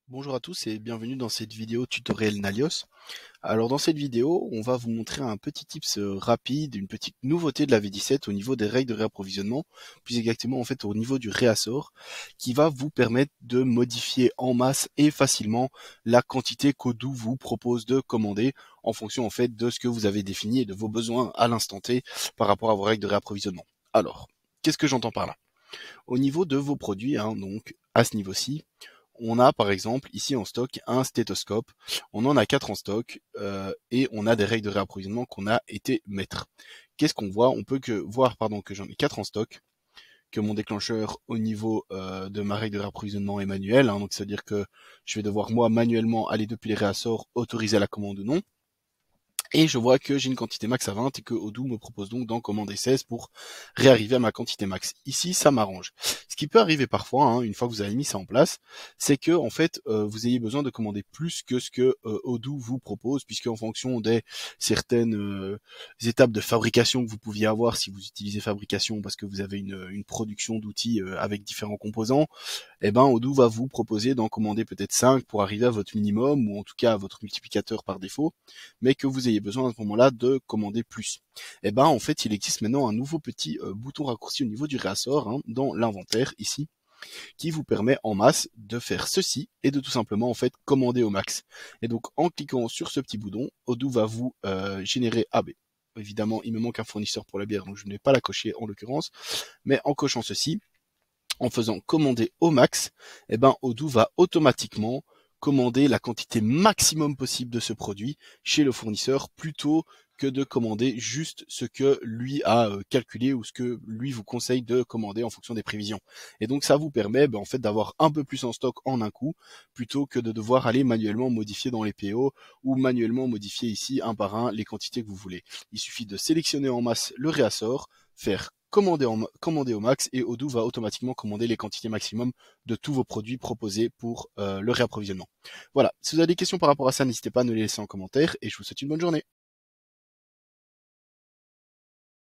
Bonjour à tous et bienvenue dans cette vidéo tutoriel Nalios. Alors dans cette vidéo, on va vous montrer un petit tips rapide, une petite nouveauté de la V17 au niveau des règles de réapprovisionnement, plus exactement en fait au niveau du réassort, qui va vous permettre de modifier en masse et facilement la quantité qu'Odoo vous propose de commander en fonction en fait de ce que vous avez défini et de vos besoins à l'instant T par rapport à vos règles de réapprovisionnement. Alors, qu'est-ce que j'entends par là? Au niveau de vos produits, donc à ce niveau-ci, on a par exemple ici en stock un stéthoscope, on en a 4 en stock et on a des règles de réapprovisionnement qu'on a été mettre. Qu'est-ce qu'on voit? On peut voir que j'en ai 4 en stock, que mon déclencheur au niveau de ma règle de réapprovisionnement est manuel, donc c'est-à-dire que je vais devoir moi manuellement aller depuis les réassorts, autoriser la commande ou non. Et je vois que j'ai une quantité max à 20 et que Odoo me propose donc d'en commander 16 pour réarriver à ma quantité max. Ici, ça m'arrange. Ce qui peut arriver parfois, une fois que vous avez mis ça en place, c'est que en fait, vous ayez besoin de commander plus que ce que Odoo vous propose, puisque en fonction des certaines étapes de fabrication que vous pouviez avoir, si vous utilisez fabrication parce que vous avez une production d'outils avec différents composants, Odoo va vous proposer d'en commander peut-être 5 pour arriver à votre minimum, ou en tout cas à votre multiplicateur par défaut, mais que vous ayez besoin à ce moment-là de commander plus. En fait, il existe maintenant un nouveau petit bouton raccourci au niveau du réassort, dans l'inventaire ici, qui vous permet en masse de faire ceci et de tout simplement en fait commander au max. Et donc en cliquant sur ce petit bouton, Odoo va vous générer AB. Évidemment, il me manque un fournisseur pour la bière, donc je ne vais pas la cocher en l'occurrence, mais en cochant ceci, en faisant commander au max, Odoo va automatiquement commander la quantité maximum possible de ce produit chez le fournisseur plutôt que de commander juste ce que lui a calculé ou ce que lui vous conseille de commander en fonction des prévisions. Et donc ça vous permet en fait d'avoir un peu plus en stock en un coup plutôt que de devoir aller manuellement modifier dans les PO ou manuellement modifier ici un par un les quantités que vous voulez. Il suffit de sélectionner en masse le réassort, faire commander au max et Odoo va automatiquement commander les quantités maximum de tous vos produits proposés pour le réapprovisionnement. Voilà, si vous avez des questions par rapport à ça, n'hésitez pas à nous les laisser en commentaire et je vous souhaite une bonne journée.